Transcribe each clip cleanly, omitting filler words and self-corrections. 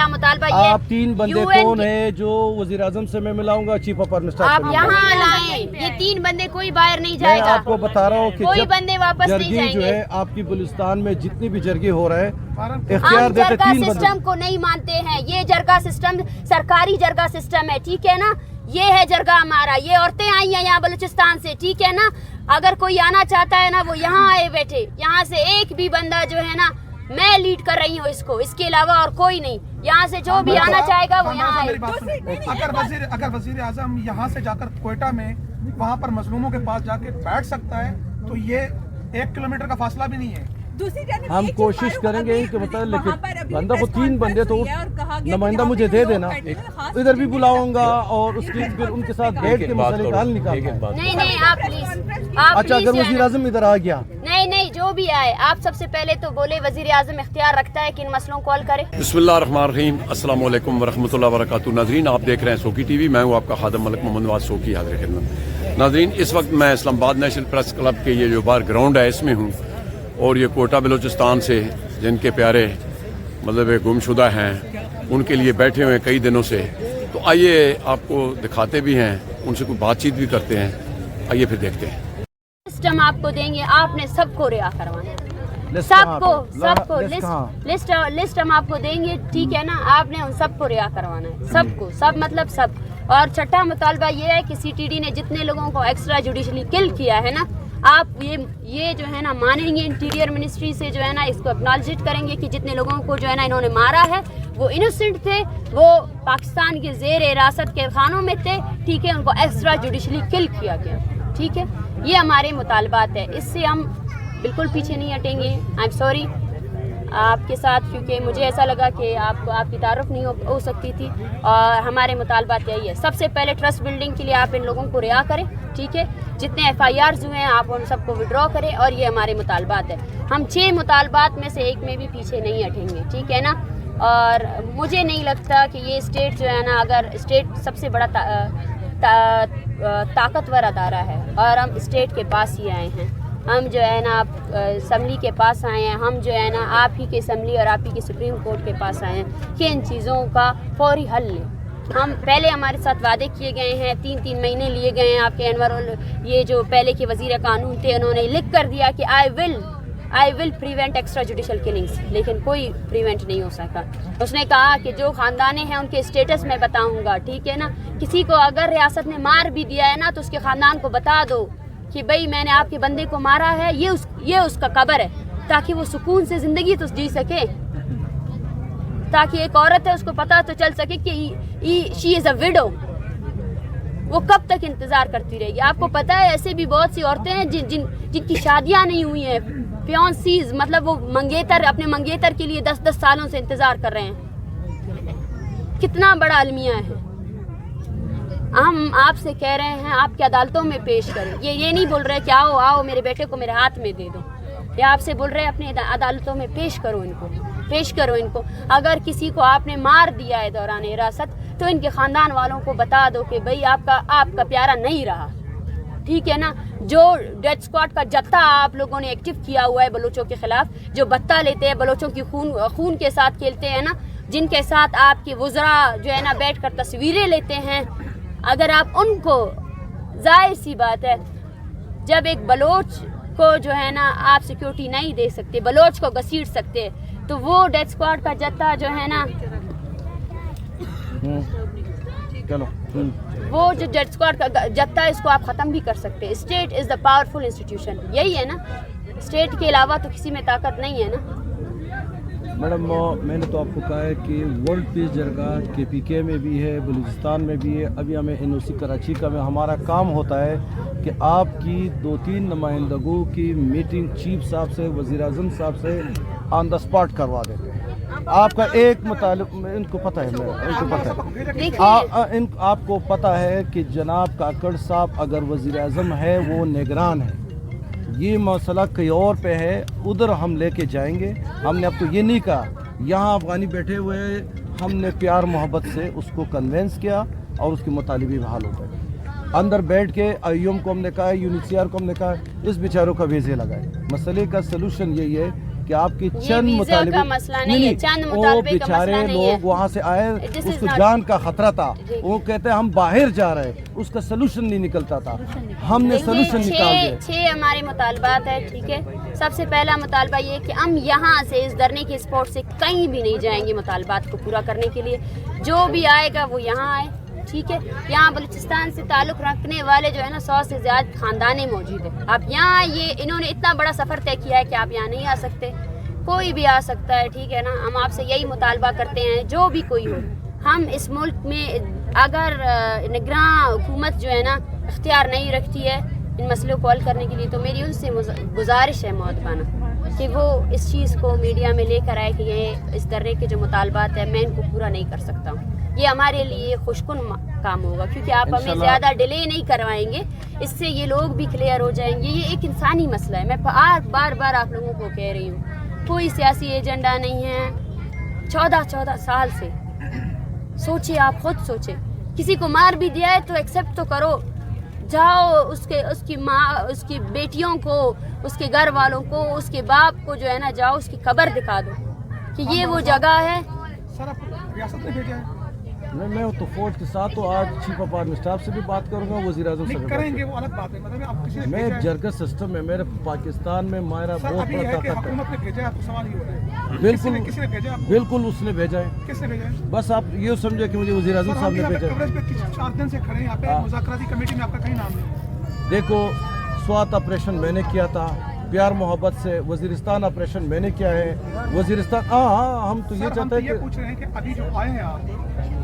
मेरा मुतालबा ये आप 3 बंदे कौन है जो वजीर आजम से मैं मिलाऊंगा, चीफ ऑफ मिनिस्टर आप यहाँ लाएं, ये 3 बंदे कोई बाहर नहीं जाएगा। मैं आपको बता रहा हूँ कि कोई बंदे वापस नहीं जरगी जाएंगे। जो है आपकी बलुचिस्तान में जितनी भी जरगे हो रहे हैं इख्तियार हम देते जरगा 3 बंदे। सिस्टम को नहीं मानते हैं। ये जरगा सिस्टम सरकारी जरगा सिस्टम है, ठीक है ना। ये है जरगा हमारा। ये औरतें आई हैं यहाँ बलूचिस्तान से, ठीक है ना। अगर कोई आना चाहता है ना वो यहाँ आए बैठे। यहाँ से एक भी बंदा जो है ना, मैं लीड कर रही हूँ इसको, इसके अलावा और कोई नहीं। यहाँ से जो भी आना चाहेगा वो यहाँ आए। अगर वजीर आजम यहाँ से जाकर कोयटा में वहाँ पर मजलूमों के पास जाके बैठ सकता है तो ये 1 किलोमीटर का फासला भी नहीं है। हम कोशिश करेंगे कि मतलब, लेकिन बंदा को 3 बंदे तो नुमाइंदा मुझे दे देना, इधर भी बुलाऊंगा और उसकी फिर उनके साथ बैठ के मसले का हल निकालना। नहीं आप प्लीज, आप अच्छा, अगर वजीर आजम इधर आ गया, नहीं जो भी आए, आप सबसे पहले तो बोले वजीर आजम इख्तियार रखता है कि इन मसलों को हल करे। बिस्मिल्लाहिर्रहमानिर्रहीम, अस्सलाम वालेकुम वरहमतुल्लाहि वबरकातुहू। नाज़रीन, आप देख रहे हैं सोकी टीवी। मैं हूँ आपका खादिम मलिक मोहम्मद नवाज सोकी, हाज़िर खिदमत। नाज़रीन, इस वक्त मैं इस्लामाबाद नेशनल प्रेस क्लब के ये जो बाहर ग्राउंड है इसमें हूँ, और ये कोटा बलूचिस्तान से जिनके प्यारे मतलब गुमशुदा हैं उनके लिए बैठे हुए हैं कई दिनों से। तो आइए आपको दिखाते भी हैं, उनसे कोई बातचीत भी करते हैं। आइए फिर देखते हैं। सिस्टम आपको देंगे, आपने सबको रिहा करवाना है, सबको लिस्ट हम आपको देंगे, ठीक है ना। आपने उन सबको रिहा करवाना है, सबको, सब मतलब सब। और छठा मुतालबा ये है कि सीटीडी ने जितने लोगों को एक्स्ट्रा जुडिशली किल किया है ना, आप ये जो है ना मानेंगे, इंटीरियर मिनिस्ट्री से जो है ना इसको एक्नॉलेज करेंगे कि जितने लोगों को जो है ना इन्होंने मारा है वो इनोसेंट थे, वो पाकिस्तान के जेर हिरासत के खानों में थे, ठीक है। उनको एक्स्ट्रा जुडिशली किल किया गया, ठीक है। ये हमारे मुतालबात है, इससे हम बिल्कुल पीछे नहीं हटेंगे। आई एम सॉरी आपके साथ, क्योंकि मुझे ऐसा लगा कि आपकी तारुफ नहीं हो सकती थी। और हमारे मुतालबात यही है, सबसे पहले ट्रस्ट बिल्डिंग के लिए आप इन लोगों को रिहा करें, ठीक है। जितने FIRs हुए हैं आप उन सबको विड्रॉ करें, और ये हमारे मुतालबात है। हम 6 मुतालबात में से एक में भी पीछे नहीं हटेंगे, ठीक है ना। और मुझे नहीं लगता कि ये स्टेट जो है ना, अगर स्टेट सबसे बड़ा ताकतवर अदारा है और हम स्टेट के पास ही आए हैं, हम जो है ना असम्बली के पास आए हैं, हम जो है ना आप ही के असम्बली और आप ही के सुप्रीम कोर्ट के पास आए हैं कि इन चीज़ों का फौरी हल लें। हम पहले हमारे साथ वादे किए गए हैं, 3 महीने लिए गए हैं। आपके अनवर ये जो पहले के वजीर कानून थे, उन्होंने लिख कर दिया कि I will prevent extra judicial killings, लेकिन कोई प्रिवेंट नहीं हो सका। उसने कहा कि जो ख़ानदाने हैं उनके स्टेटस मैं बताऊंगा, ठीक है ना। किसी को अगर रियासत ने मार भी दिया है ना तो उसके ख़ानदान को बता दो कि भाई मैंने आपके बंदे को मारा है, ये उसका कब्र है, ताकि वो सुकून से ज़िंदगी तो जी सके, ताकि एक औरत है उसको पता तो चल सके कि शी इज़ अ विडो। वो कब तक इंतज़ार करती रहेगी? आपको पता है ऐसे भी बहुत सी औरतें हैं जिनकी शादियां नहीं हुई हैं, फियांसीज, मतलब वो मंगेतर, अपने मंगेतर के लिए 10-10 सालों से इंतज़ार कर रहे हैं। कितना बड़ा अलमिया है। हम आपसे कह रहे हैं आपकी अदालतों में पेश करें। ये नहीं बोल रहे कि आओ मेरे बेटे को मेरे हाथ में दे दो। ये आपसे बोल रहे हैं अपने अदालतों में पेश करो इनको। अगर किसी को आपने मार दिया है दौरान हिरासत तो इनके ख़ानदान वालों को बता दो कि भाई आपका प्यारा नहीं रहा, ठीक है ना। जो डेथ स्क्वाड का जत्था आप लोगों ने एक्टिव किया हुआ है बलोचों के खिलाफ, जो बत्ता लेते हैं बलोचों की खून के साथ खेलते हैं ना, जिनके साथ आपके वुज़रा जो है ना बैठ कर तस्वीरें लेते हैं, अगर आप उनको, जाहिर सी बात है जब एक बलोच को जो है ना आप सिक्योरिटी नहीं दे सकते, बलोच को घसीट सकते, तो वो डेथ स्क्वाड का जत्था जो है ना, वो जो डेथ स्क्वाड का जत्था, इसको आप ख़त्म भी कर सकते हैं। State is the powerful institution, यही है ना। स्टेट के अलावा तो किसी में ताकत नहीं है ना। मैडम, मैंने तो आपको कहा है कि वर्ल्ड पीस जरगा KPK में भी है, बलूचिस्तान में भी है। अभी हमें NOC कराची का में हमारा काम होता है कि आपकी 2-3 नुमाइंदगों की मीटिंग चीफ साहब से, वज़ीर आज़म साहब से ऑन द स्पॉट करवा देते हैं। आपका एक मुतालिब इनको पता है, आपको पता है कि जनाब काकड़ साहब अगर वज़ीर आज़म है वो निगरान है, ये मसला कहीं और पे है, उधर हम लेके जाएंगे। हमने अब तो ये नहीं कहा, यहाँ अफगानी बैठे हुए हमने प्यार मोहब्बत से उसको कन्वेंस किया और उसके मुतालिबे बहाल हो गए। अंदर बैठ के IOM को हमने कहा, UNHCR को हमने कहा इस बेचारों का वीज़े लगाए। मसले का सलूशन यही है कि आपके ये चंद वीज़ा मुतालिबे का मसला नहीं है, चंद मुतालबे का बेचारे मसला नहीं है। लोग वहाँ से आए, This is उसको not- जान का खतरा था, जी। वो कहते हैं हम बाहर जा रहे हैं, उसका सोल्यूशन नहीं निकलता था, हमने सोल्यूशन निकाल दिया। छः हमारे मुतालबात है, ठीक है। सबसे पहला मुतालबा ये कि हम यहाँ से इस धरने के स्पॉट से कहीं भी नहीं जाएंगे मुतालबात को पूरा करने के लिए। जो भी आएगा वो यहाँ आए, ठीक है। यहाँ बलूचिस्तान से ताल्लुक़ रखने वाले जो है ना 100 से ज़्यादा ख़ानदानें मौजूद है। आप यहाँ आइए, इन्होंने इतना बड़ा सफ़र तय किया है कि आप यहाँ नहीं आ सकते, कोई भी आ सकता है, ठीक है ना। हम आपसे यही मुतालबा करते हैं, जो भी कोई हो, हम इस मुल्क में अगर निगरां हुकूमत जो है ना इख्तियार नहीं रखती है इन मसलों को हल करने के लिए, तो मेरी उनसे गुजारिश है मौदबाना कि वो इस चीज़ को मीडिया में लेकर आए कि ये इस तरह के जो मुतालबात है मैं इनको पूरा नहीं कर सकता हूँ। ये हमारे लिए खुशकुन काम होगा, क्योंकि आप हमें ज़्यादा डिले नहीं करवाएंगे, इससे ये लोग भी क्लियर हो जाएंगे। ये एक इंसानी मसला है, मैं बार बार आप लोगों को कह रही हूँ, कोई सियासी एजेंडा नहीं है। 14 साल से सोचिए, आप खुद सोचिए, किसी को मार भी दिया है तो एक्सेप्ट तो करो, जाओ उसकी माँ, उसकी बेटियों को, उसके घर वालों को, उसके बाप को जो है ना, जाओ उसकी खबर दिखा दो कि ये वो जगह है। सर आप रियासत में भेजा है, मैं तो फौज के साथ तो आज चीफ ऑफ आर्मी स्टाफ से भी बात करूंगा, वज़ीर-ए-आज़म से भी बात करेंगे, वो अलग बात है। मतलब आप किसी ने मैं भेजा है? जरगा सिस्टम में मेरे पाकिस्तान में मेरा सर बहुत अभी बड़ा है कि ताकत है। हुकूमत ने भेजा है, आपको सवाल ही हो रहा है। बिल्कुल किसी ने भेजा आपको? बिल्कुल उसने भेजा है, किसने भेजा है? बस आप ये समझे कि मुझे वज़ीर-ए-आज़म सर साहब हम ने यहाँ पे भेजा है। कवरेज पे 4 दिन से खड़े हैं, यहाँ पे मुज़ाकराती कमेटी में आपका कहीं नाम नहीं। देखो, स्वात ऑपरेशन मैंने किया था, प्यार मोहब्बत से वज़ीरिस्तान ऑपरेशन मैंने किया है। वज़ीरिस्तान हाँ हम तो ये सर हम चाहते तो हैं ये पूछ रहे हैं कि अभी जो आए हैं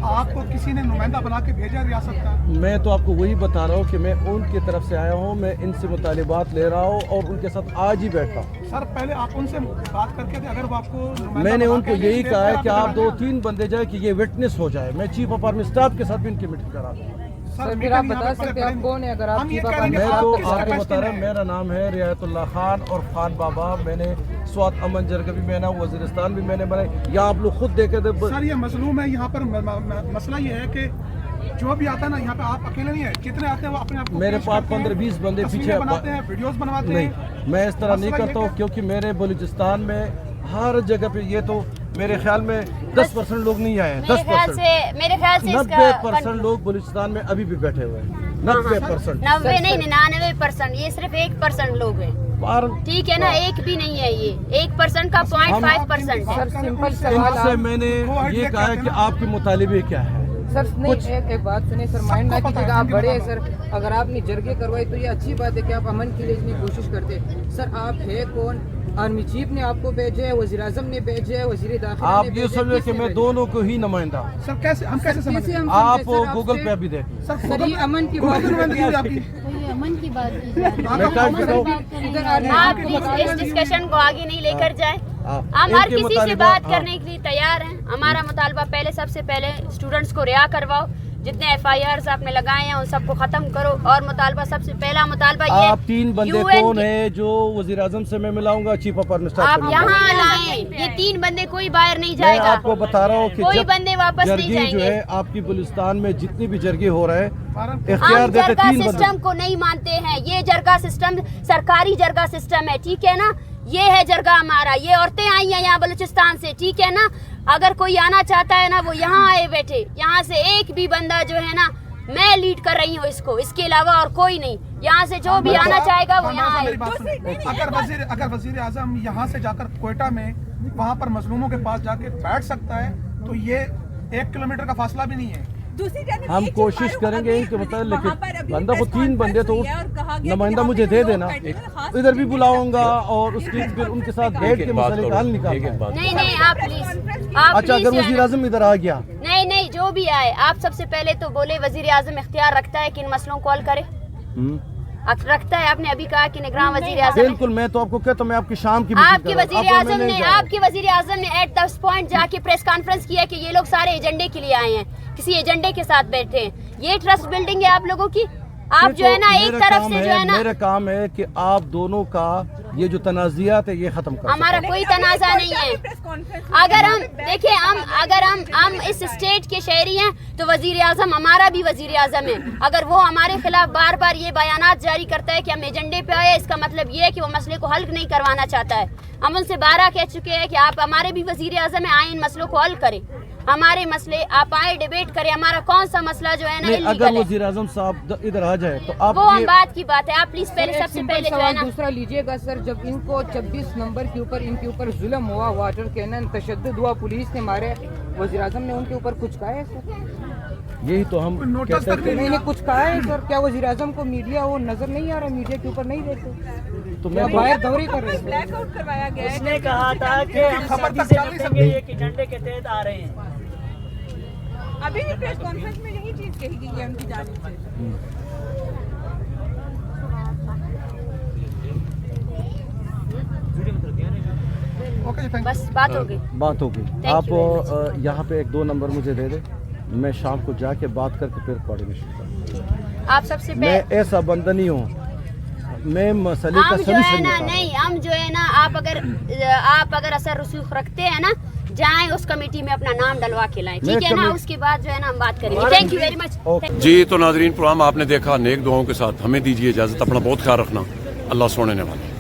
आपको किसी ने नुमाइंदा बना के भेजा रियासत का? कि मैं तो आपको वही बता रहा हूँ कि मैं उनकी तरफ से आया हूँ, मैं इनसे मुतालिबात ले रहा हूँ और उनके साथ आज ही बैठा हूँ। सर पहले आप उनसे बात करके थे, अगर वो आपको नुमाइंदा मैंने बना उनको के यही भेजते कहा है हैं, कि तो आप आप 2-3 बंदे जाए कि ये विटनेस हो जाए। मैं चीफ ऑफ आर्मी स्टाफ के साथ भी इनकी मीटिंग करा दूँ। सर फिर आप बता सकते हैं आप कौन है, अगर आप हम ये चीफ ऑफ कह रहे हैं आर्मी कि मैं तो आप किस आपको कैपेसिटी बता रहा में हूँ, हैं? मेरा नाम है रियायतुल्लाह खान और खान बाबा। मैंने स्वात अमन जरगा भी मैंने, वज़ीरिस्तान भी मैंने बनाई। यहाँ आप लोग खुद देखे थे। सर ये मजलूम है, यहाँ पर मसला ये है कि जो भी आता है ना यहाँ पे, आप अकेले नहीं है, जितने आते हैं वो अपने आप को मेरे पेश पास करते हैं, 15-20 बंदे तस्वीरें पीछे बनाते हैं, वीडियोस बनवाते नहीं, हैं। मैं इस तरह नहीं मसला ये करता हूँ, कि- क्योंकि मेरे बलूचिस्तान में हर जगह पे ये तो मेरे ख्याल में 10% लोग नहीं आए हैं। मेरे ख्याल 10%, से 90% लोग बलूचिस्तान में अभी भी बैठे हुए हैं। 90%। 90 नहीं 99%, ये सिर्फ 1% लोग हैं, ठीक है ना। एक भी नहीं है, ये 1% का 0.5%। सर सिंपल सवाल इनसे आप मैंने ये कहा है कि आपके मुतालिबे क्या है। सर नहीं, एक बात सुनिए सर, माइंड ना कीजिएगा, आप बड़े हैं सर। अगर आपने जरगे करवाई तो ये अच्छी बात है कि आप अमन के लिए इतनी कोशिश करते हैं। सर आप है कौन? आर्मी चीफ ने आपको भेजे है, वज़ीर आज़म ने भेजे है, वज़ीर दाखिला आप ने ये भेजे, समझो कि किसने मैं भेजे? दोनों को ही नुमाइंदा हूँ। सर कैसे हम कैसे समझ कैसे हम आप समझे, सर, गूगल पे आपसे- अभी देखें। सर ये अमन की बात गूगल नुमाइंदगी हुई आपकी? अमन की बात की जा रही है। मैं क्या बताऊँ? इधर आर्मी आप चीफ को प्लीज इस डिस्कशन को आगे नहीं लेकर जाएं। हाँ, हम हर इनके किसी से मुतालिबा- बात हाँ। करने के लिए तैयार हैं। हमारा मुतालबा पहले, सबसे पहले स्टूडेंट्स को रिहा करवाओ, जितने FIRs आपने लगाए हैं उन सबको खत्म करो। और मुतालबा, सबसे पहला मुतालबा ये आप 3 बंदे UN कौन के- है जो वज़ीर आज़म से मैं मिलाऊंगा, चीफ ऑफ आर्मी स्टाफ से आप मिलाऊंगा। यहाँ लाएं, ये 3 बंदे कोई बाहर नहीं मैं जाएगा। आपको बता रहा हूँ कि कोई जब बंदे वापस नहीं जरगी जो जाएंगे। है आपकी बलूचिस्तान में जितनी भी जरगे हो रहे हैं, फारम इख्तियार हम देते जरगा 3 सिस्टम बंदे। को नहीं मानते हैं। ये जरगा सिस्टम सरकारी जरगा सिस्टम है, ठीक है ना। ये है जरगा हमारा। ये औरतें आई हैं यहाँ बलूचिस्तान से, ठीक है ना। अगर कोई आना चाहता है ना, वो यहाँ आए बैठे। यहाँ से एक भी बंदा जो है ना, मैं लीड कर रही हूँ इसको, इसके अलावा और कोई नहीं। यहाँ से जो भी आना चाहेगा वो यहाँ आए। अगर वजीर आजम यहाँ से जाकर कोयटा में वहाँ पर मजलूमों के पास जाके बैठ सकता है, तो ये 1 किलोमीटर का फासला भी नहीं है। हम कोशिश करेंगे इनके मतलब, लेकिन बंदा को 3 बंदे तो नुमाइंदा मुझे दे देना, इधर भी बुलाऊंगा और उसकी फिर उनके साथ बैठ के मसले का हल निकालना। नहीं आप प्लीज, आप अच्छा, अगर प्लीज वज़ीर आज़म इधर आ गया, नहीं जो भी आए, आप सबसे पहले तो बोले वजीर आजम इख्तियार रखता है कि इन मसलों को हल करे। रखता है, आपने अभी कहा कि निगरान वजीर आजम। बिल्कुल, मैं तो आपको कहता हूँ, मैं आपकी शाम की आपके वजीर आजम ने एट द पॉइंट जाके प्रेस कॉन्फ्रेंस किया कि ये लोग सारे एजेंडे के लिए आए हैं, किसी एजेंडे के साथ बैठे हैं। ये ट्रस्ट बिल्डिंग है आप लोगों की। आप जो है ना, एक तरफ से जो है ना, मेरा काम है कि आप दोनों का ये जो तनाज़ियात है ये ख़त्म कर हमारा कोई तनाज़ा नहीं है। अगर हम देखिए हम इस स्टेट के शहरी हैं तो वज़ीर आज़म हमारा भी वज़ीर आज़म है। अगर वो हमारे खिलाफ बार बार ये बयानात जारी करता है कि हम एजेंडे पे आए, इसका मतलब ये है कि वो मसले को हल नहीं करवाना चाहता है। हम उनसे 12 कह चुके हैं कि आप हमारे भी वज़ीर आज़म हैं, आए इन मसलों को हल करें, हमारे मसले आप आए डिबेट करें, हमारा कौन सा मसला जो है ना नहीं, अगर इल्लीगल है वज़ीर आज़म साहब इधर आ जाए तो आप वो हम ये बात की बात है। आप प्लीज पहले एक सबसे सिंपल पहले जो है सवाल ना दूसरा लीजिएगा सर, जब इनको 26 नंबर के ऊपर इनके ऊपर जुल्म हुआ, वाटर कैनन तशद्दुद हुआ, पुलिस ने मारे, वज़ीर आज़म ने उनके ऊपर कुछ कहा है सर? यही तो हम नोटिस कहते हैं तक कि नहीं नहीं कुछ कहा है सर? क्या वज़ीर आज़म को मीडिया वो नजर नहीं आ रहा, मीडिया के ऊपर नहीं देखते तो क्या मैं बाहर दौरी कर रहे हैं? ब्लैकआउट करवाया गया है। उसने कहा था कि हम खबर सभी तक से चल नहीं निपटेंगे, सकती। ये एक एजेंडे के तहत आ रहे हैं। अभी भी प्रेस कॉन्फ्रेंस में यही चीज कही गई है उनकी जानिब से। ओके जी, थैंक यू। बस बात हो गई। बात होगी। you आप very much. यहाँ पे 1-2 नंबर मुझे दे दे, मैं शाम को जाके बात करके फिर कोऑर्डिनेशन करूँ। आप सबसे मैं पहले ऐसा बंदा नहीं हूँ, मैं मसले का हम जो है सलूशन ना निकालूँ। नहीं हम जो है ना आप अगर असर रसूख रखते हैं ना, जाएं उस कमेटी में अपना नाम डलवा के लाएं, ठीक है ना। उसके बाद जो है ना हम बात करेंगे। Thank you very much. Okay. जी तो नाजरीन प्रोग्राम आपने देखा, नेक दुआओं के साथ हमें दीजिए इजाज़त, अपना बहुत ख्याल रखना, अल्लाह सोने वाला।